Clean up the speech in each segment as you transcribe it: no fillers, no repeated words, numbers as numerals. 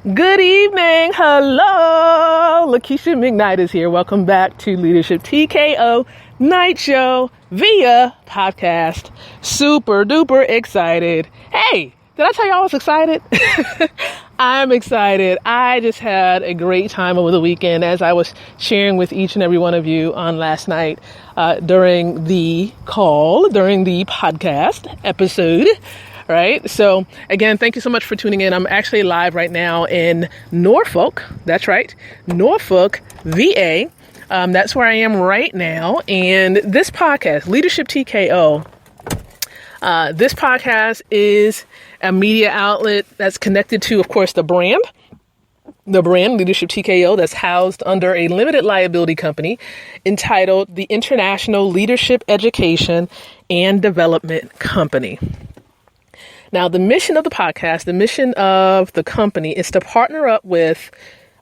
Good evening. Hello. Lakeisha McKnight is here. Welcome back to Leadership TKO Night Show via podcast. Super duper excited. Hey, did I tell you I was excited? I'm excited. I just had a great time over the weekend as I was sharing with each and every one of you on last night during the podcast episode. Right. So again, thank you so much for tuning in. I'm actually live right now in Norfolk. That's right. Norfolk, VA. That's where I am right now. And this podcast, Leadership TKO, this podcast is a media outlet that's connected to, of course, the brand Leadership TKO, that's housed under a limited liability company entitled the International Leadership Education and Development Company. Now, the mission of the podcast, the mission of the company is to partner up with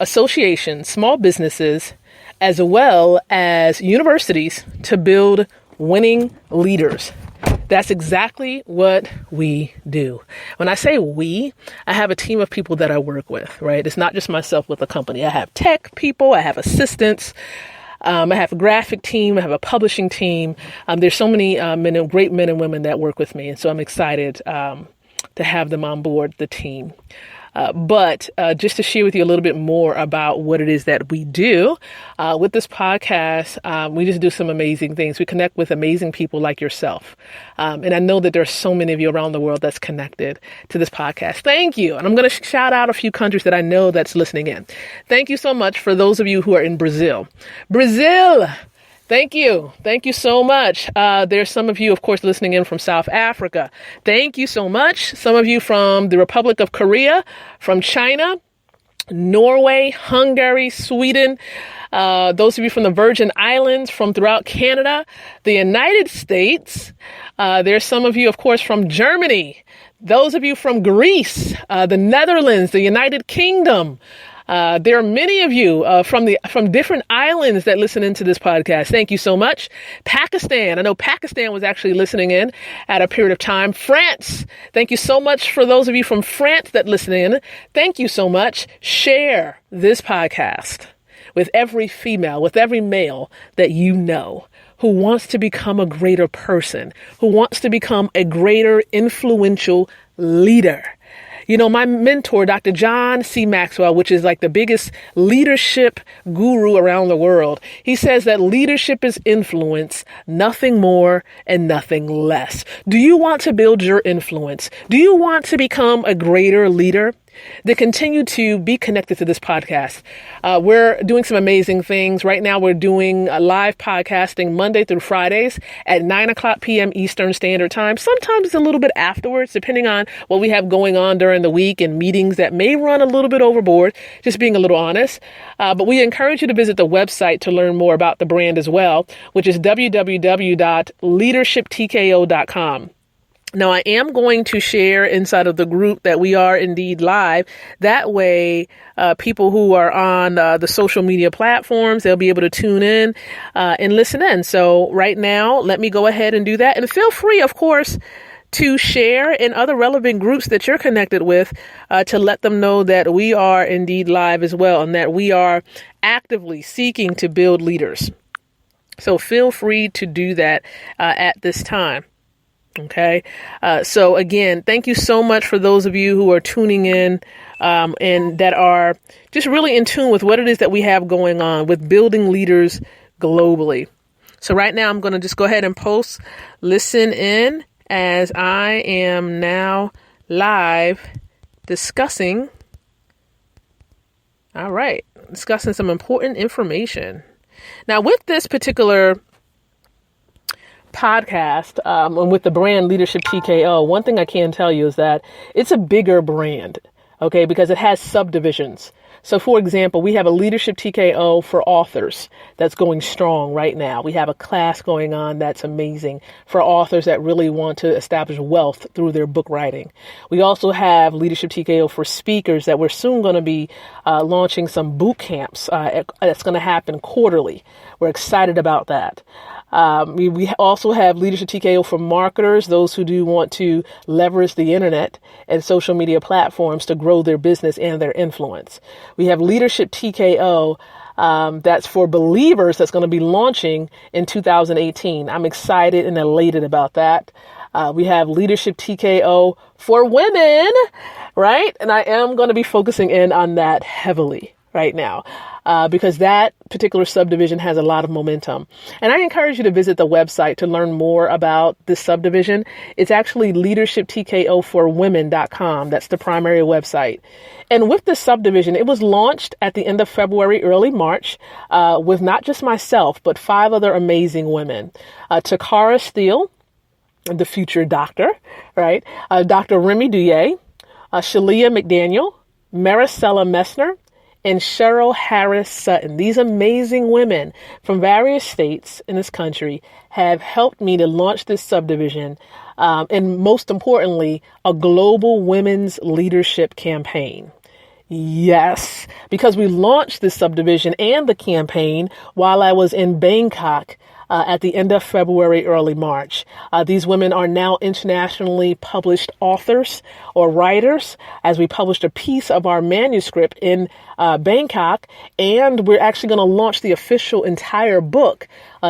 associations, small businesses, as well as universities to build winning leaders. That's exactly what we do. When I say we, I have a team of people that I work with, right? It's not just myself with the company. I have tech people, I have assistants, I have a graphic team, I have a publishing team. There's so many great men and women that work with me. And so I'm excited to have them on board the team. But just to share with you a little bit more about what it is that we do with this podcast, we just do some amazing things. We connect with amazing people like yourself. And I know that there's so many of you around the world that's connected to this podcast. Thank you. And I'm going to shout out a few countries that I know that's listening in. Thank you so much for those of you who are in Brazil. Brazil! Thank you. Thank you so much. There's some of you, of course, listening in from South Africa. Thank you so much. Some of you from the Republic of Korea, from China, Norway, Hungary, Sweden. Those of you from the Virgin Islands, from throughout Canada, the United States. There's some of you, of course, from Germany. Those of you from Greece, the Netherlands, the United Kingdom. There are many of you from different islands that listen into this podcast. Thank you so much. Pakistan. I know Pakistan was actually listening in at a period of time. France. Thank you so much for those of you from France that listen in. Thank you so much. Share this podcast with every female, with every male that you know who wants to become a greater person, who wants to become a greater influential leader. You know, my mentor, Dr. John C. Maxwell, which is like the biggest leadership guru around the world, he says that leadership is influence, nothing more and nothing less. Do you want to build your influence? Do you want to become a greater leader? Then continue to be connected to this podcast. We're doing some amazing things. Right now, we're doing live podcasting Monday through Fridays at 9:00 p.m. Eastern Standard Time. Sometimes it's a little bit afterwards, depending on what we have going on during the week and meetings that may run a little bit overboard, just being a little honest. But we encourage you to visit the website to learn more about the brand as well, which is www.leadershiptko.com. Now, I am going to share inside of the group that we are indeed live. That way, people who are on the social media platforms, they'll be able to tune in and listen in. So right now, let me go ahead and do that. And feel free, of course, to share in other relevant groups that you're connected with to let them know that we are indeed live as well and that we are actively seeking to build leaders. So feel free to do that at this time. Okay. So again, thank you so much for those of you who are tuning in and that are just really in tune with what it is that we have going on with building leaders globally. So right now, I'm going to just go ahead and post listen in as I am now live discussing some important information. Now, with this particular podcast and with the brand Leadership TKO, one thing I can tell you is that it's a bigger brand, okay, because it has subdivisions. So, for example, we have a Leadership TKO for authors that's going strong right now. We have a class going on that's amazing for authors that really want to establish wealth through their book writing. We also have Leadership TKO for speakers that we're soon going to be launching some boot camps that's going to happen quarterly. We're excited about that. We also have Leadership TKO for marketers, those who do want to leverage the internet and social media platforms to grow their business and their influence. We have Leadership TKO. That's for believers, that's going to be launching in 2018. I'm excited and elated about that. We have Leadership TKO for women, right? And I am going to be focusing in on that heavily right now, because that particular subdivision has a lot of momentum. And I encourage you to visit the website to learn more about this subdivision. It's actually leadershiptkoforwomen.com. That's the primary website. And with this subdivision, it was launched at the end of February, early March, with not just myself, but 5 other amazing women. Takara Steele, the future doctor, right? Dr. Remy Douye, Shalia McDaniel, Maricela Messner, and Cheryl Harris Sutton. These amazing women from various states in this country have helped me to launch this subdivision, and most importantly, a global women's leadership campaign. Yes, because we launched this subdivision and the campaign while I was in Bangkok at the end of February, early March. These women are now internationally published authors or writers, as we published a piece of our manuscript in Bangkok, and we're actually going to launch the official entire book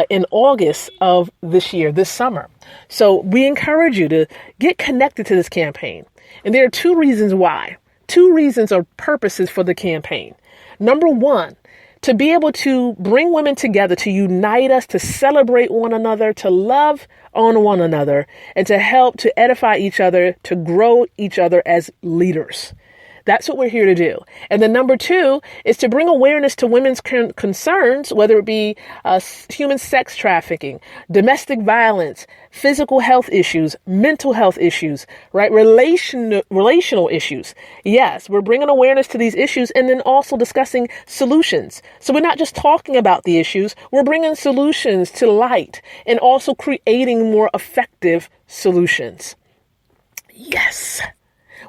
in August of this year, this summer. So we encourage you to get connected to this campaign. And there are 2 reasons why. 2 reasons or purposes for the campaign. Number 1, to be able to bring women together, to unite us, to celebrate one another, to love on one another, and to help to edify each other, to grow each other as leaders. That's what we're here to do. And then number 2 is to bring awareness to women's concerns, whether it be human sex trafficking, domestic violence, physical health issues, mental health issues, right? Relational issues. Yes, we're bringing awareness to these issues and then also discussing solutions. So we're not just talking about the issues, we're bringing solutions to light and also creating more effective solutions. Yes.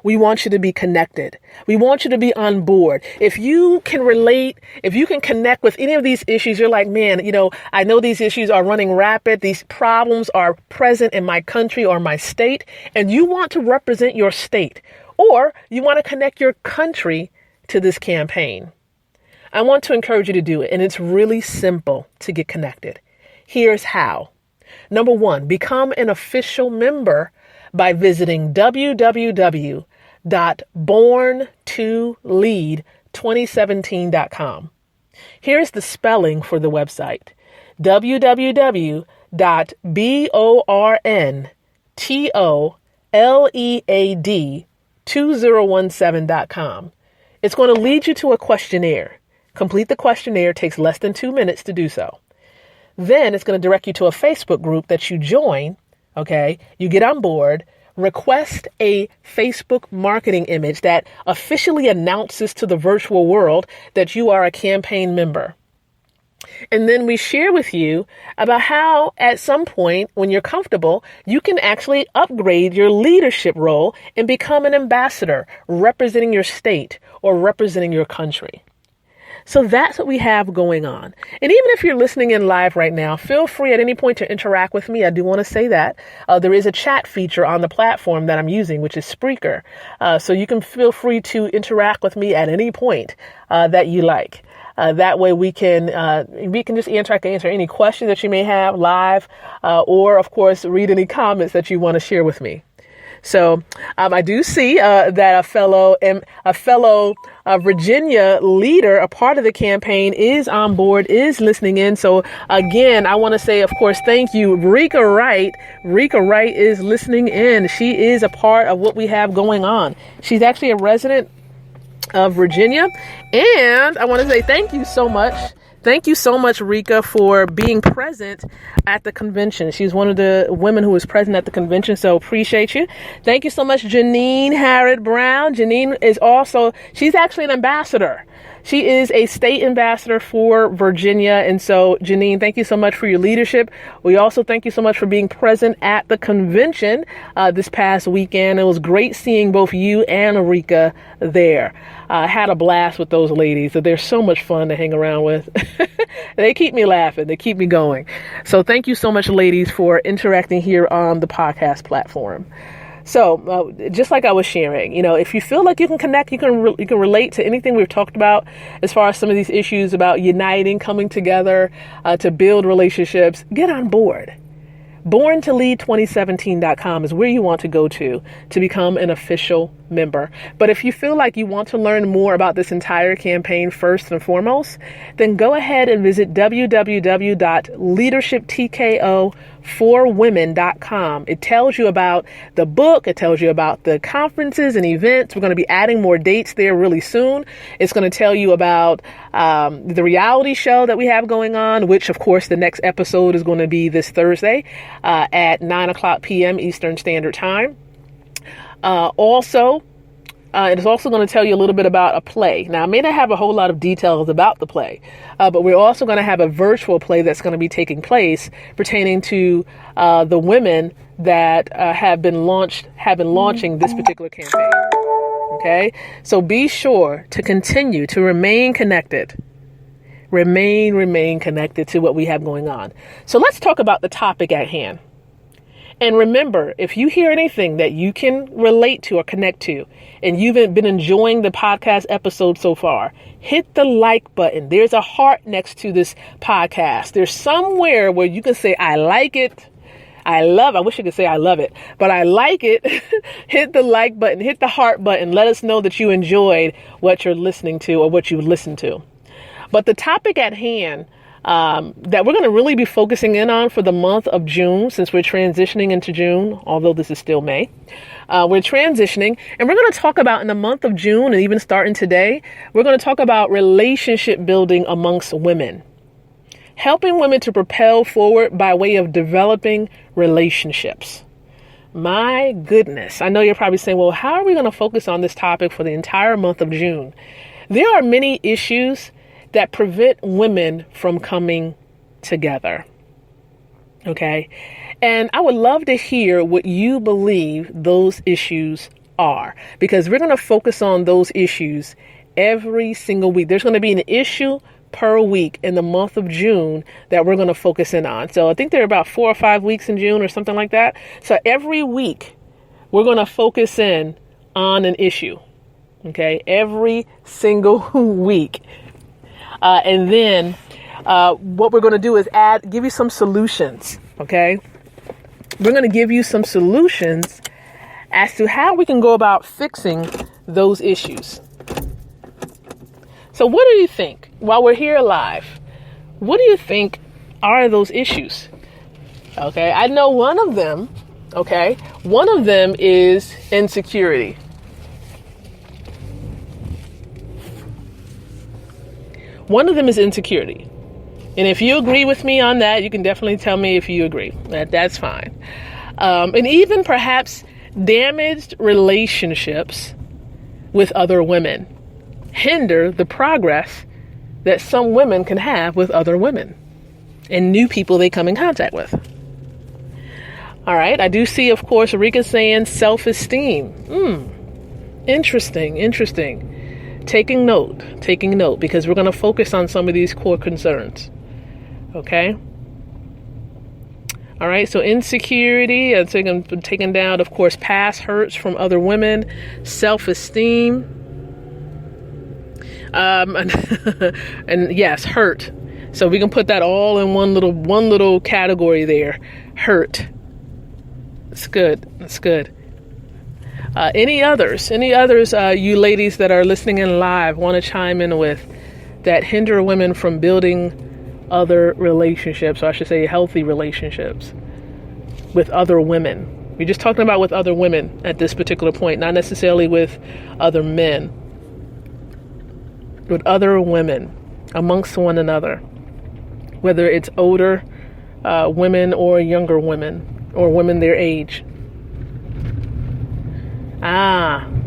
We want you to be connected. We want you to be on board. If you can relate, if you can connect with any of these issues, you're like, man, I know these issues are running rapid. These problems are present in my country or my state, and you want to represent your state, or you want to connect your country to this campaign. I want to encourage you to do it. And it's really simple to get connected. Here's how. Number 1, become an official member by visiting www.born2lead2017.com. Here's the spelling for the website: www.borntolead2017.com. It's going to lead you to a questionnaire. Complete the questionnaire. It takes less than 2 minutes to do so. Then it's going to direct you to a Facebook group that you join. Okay, you get on board, request a Facebook marketing image that officially announces to the virtual world that you are a campaign member. And then we share with you about how at some point when you're comfortable, you can actually upgrade your leadership role and become an ambassador representing your state or representing your country. So that's what we have going on. And even if you're listening in live right now, feel free at any point to interact with me. I do want to say that there is a chat feature on the platform that I'm using, which is Spreaker. So you can feel free to interact with me at any point that you like. That way we can just answer any questions that you may have live, or of course, read any comments that you want to share with me. So I do see that a fellow Virginia leader, a part of the campaign, is on board, is listening in. So again, I want to say, of course, thank you, Rika Wright. Rika Wright is listening in. She is a part of what we have going on. She's actually a resident of Virginia. And I want to say thank you so much. Thank you so much, Rika, for being present at the convention. She's one of the women who was present at the convention, so appreciate you. Thank you so much, Janine Harrod Brown. Janine is she's actually an ambassador. She is a state ambassador for Virginia. And so, Janine, thank you so much for your leadership. We also thank you so much for being present at the convention this past weekend. It was great seeing both you and Erika there. I had a blast with those ladies. They're so much fun to hang around with. They keep me laughing. They keep me going. So thank you so much, ladies, for interacting here on the podcast platform. So just like I was sharing, if you feel like you can connect, you can relate to anything we've talked about as far as some of these issues about uniting, coming together to build relationships, get on board. BornToLead2017.com is where you want to go to become an official member. But if you feel like you want to learn more about this entire campaign first and foremost, then go ahead and visit www.leadershiptko4women.com. It tells you about the book. It tells you about the conferences and events. We're going to be adding more dates there really soon. It's going to tell you about the reality show that we have going on, which, of course, the next episode is going to be this Thursday at 9:00 p.m. Eastern Standard Time. It is also going to tell you a little bit about a play. Now, I may not have a whole lot of details about the play, but we're also going to have a virtual play that's going to be taking place pertaining to the women that have been launching this particular campaign. Okay, so be sure to continue to remain connected. Remain connected to what we have going on. So let's talk about the topic at hand. And remember, if you hear anything that you can relate to or connect to, and you've been enjoying the podcast episode so far, hit the like button. There's a heart next to this podcast. There's somewhere where you can say, I like it. I wish you could say I love it, but I like it. Hit the like button, hit the heart button. Let us know that you enjoyed what you're listening to or what you listened to. But the topic at hand that we're going to really be focusing in on for the month of June, since we're transitioning into June, although this is still May, we're transitioning, and we're going to talk about in the month of June, and even starting today, we're going to talk about relationship building amongst women, helping women to propel forward by way of developing relationships. My goodness, I know you're probably saying, well, how are we going to focus on this topic for the entire month of June? There are many issues that prevent women from coming together. Okay. And I would love to hear what you believe those issues are, because we're going to focus on those issues every single week. There's going to be an issue per week in the month of June that we're going to focus in on. So I think there are about 4 or 5 weeks in June or something like that. So every week we're going to focus in on an issue. Okay. Every single week. And then what we're going to do is give you some solutions, okay? We're going to give you some solutions as to how we can go about fixing those issues. So what do you think, while we're here live, what do you think are those issues? Okay, I know one of them, okay? One of them is insecurity. One of them is insecurity. And if you agree with me on that, you can definitely tell me if you agree. That's fine. And even perhaps damaged relationships with other women hinder the progress that some women can have with other women and new people they come in contact with. All right. I do see, of course, Erika saying self-esteem. Interesting. Taking note, because we're going to focus on some of these core concerns. Okay. All right. So insecurity, I'm taking down, of course, past hurts from other women, self-esteem, and yes, hurt. So we can put that all in one little category there. Hurt. It's good. Any others, you ladies that are listening in live want to chime in with that hinder women from building other relationships, or I should say healthy relationships with other women. We're just talking about with other women at this particular point, not necessarily with other men, with other women amongst one another, whether it's older women or younger women or women their age.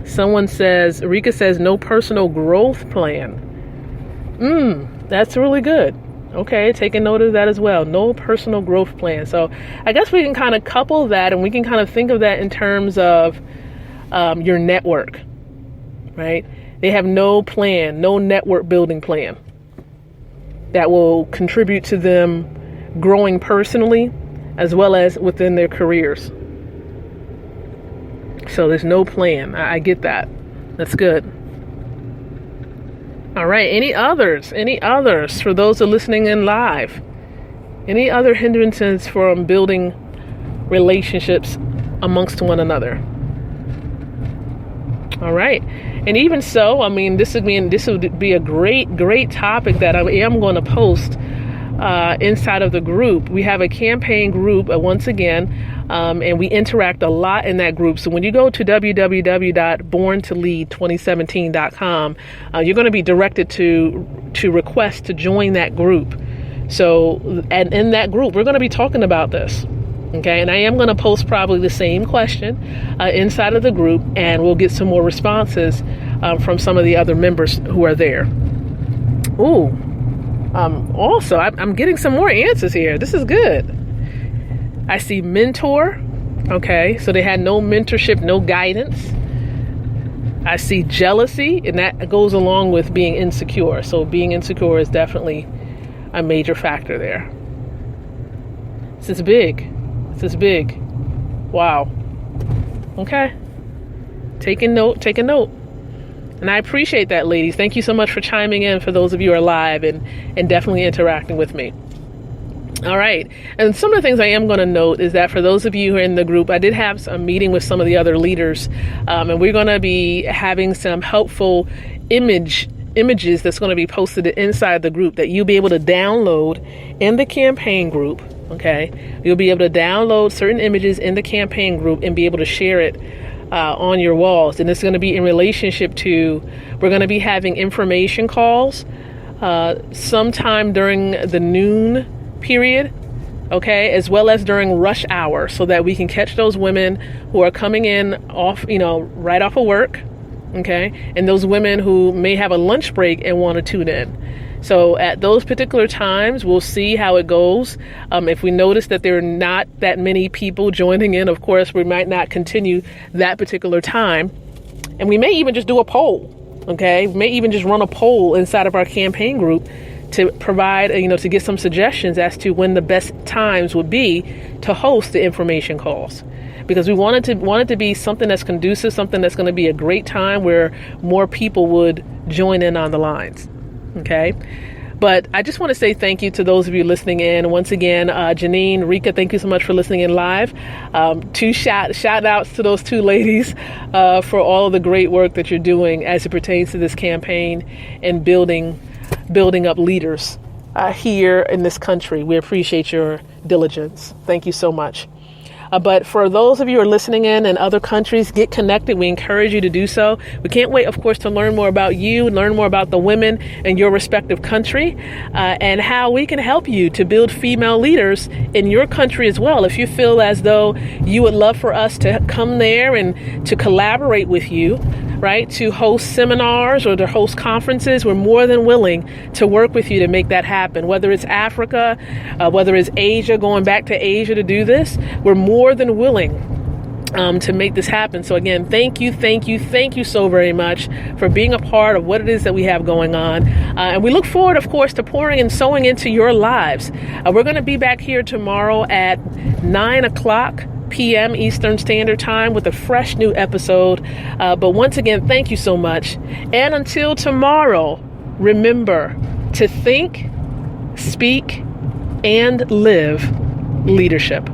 Someone says, Erika says, no personal growth plan. That's really good. Okay, taking note of that as well. No personal growth plan. So I guess we can kind of couple that, and we can kind of think of that in terms of your network, right? They have no plan, no network building plan that will contribute to them growing personally as well as within their careers. So there's no plan. I get that. That's good. All right. Any others for those who are listening in live? Any other hindrances from building relationships amongst one another? All right. And even so, I mean, this would be a great topic that I am going to post inside of the group. We have a campaign group once again, and we interact a lot in that group. So when you go to www.borntolead2017.com, you're going to be directed to request to join that group. So, and in that group, we're going to be talking about this. Okay, and I am going to post probably the same question inside of the group, and we'll get some more responses from some of the other members who are there. Ooh. Also, I'm getting some more answers here. This is good. I see mentor. Okay, so they had no mentorship, no guidance. I see jealousy, and that goes along with being insecure. So being insecure is definitely a major factor there. This is big. Wow. Okay. Take a note. And I appreciate that, ladies. Thank you so much for chiming in, for those of you who are live and definitely interacting with me. All right. And some of the things I am going to note is that for those of you who are in the group, I did have a meeting with some of the other leaders, and we're going to be having some helpful images that's going to be posted inside the group that you'll be able to download in the campaign group. Okay. You'll be able to download certain images in the campaign group and be able to share it on your walls. And it's going to be in relationship to, we're going to be having information calls sometime during the noon period, okay, as well as during rush hour, so that we can catch those women who are coming in off, right off of work, okay, and those women who may have a lunch break and want to tune in. So at those particular times, we'll see how it goes. If we notice that there are not that many people joining in, of course, we might not continue that particular time. And we may even just do a poll, okay? We may even just run a poll inside of our campaign group to provide, to get some suggestions as to when the best times would be to host the information calls. Because we want it to be something that's conducive, something that's going to be a great time where more people would join in on the lines. Okay. But I just want to say thank you to those of you listening in. Once again, Janine, Rika, thank you so much for listening in live. Two shout outs to those two ladies for all of the great work that you're doing as it pertains to this campaign and building up leaders here in this country. We appreciate your diligence. Thank you so much. But for those of you who are listening in other countries, get connected. We encourage you to do so. We can't wait, of course, to learn more about you, learn more about the women in your respective country, and how we can help you to build female leaders in your country as well. If you feel as though you would love for us to come there and to collaborate with you, right, to host seminars or to host conferences, we're more than willing to work with you to make that happen. Whether it's Africa, whether it's Asia, going back to Asia to do this, we're more than willing to make this happen. So again, thank you so very much for being a part of what it is that we have going on. And we look forward, of course, to pouring and sowing into your lives. We're going to be back here tomorrow at 9:00 p.m. Eastern Standard Time with a fresh new episode. But once again, thank you so much. And until tomorrow, remember to think, speak, and live leadership.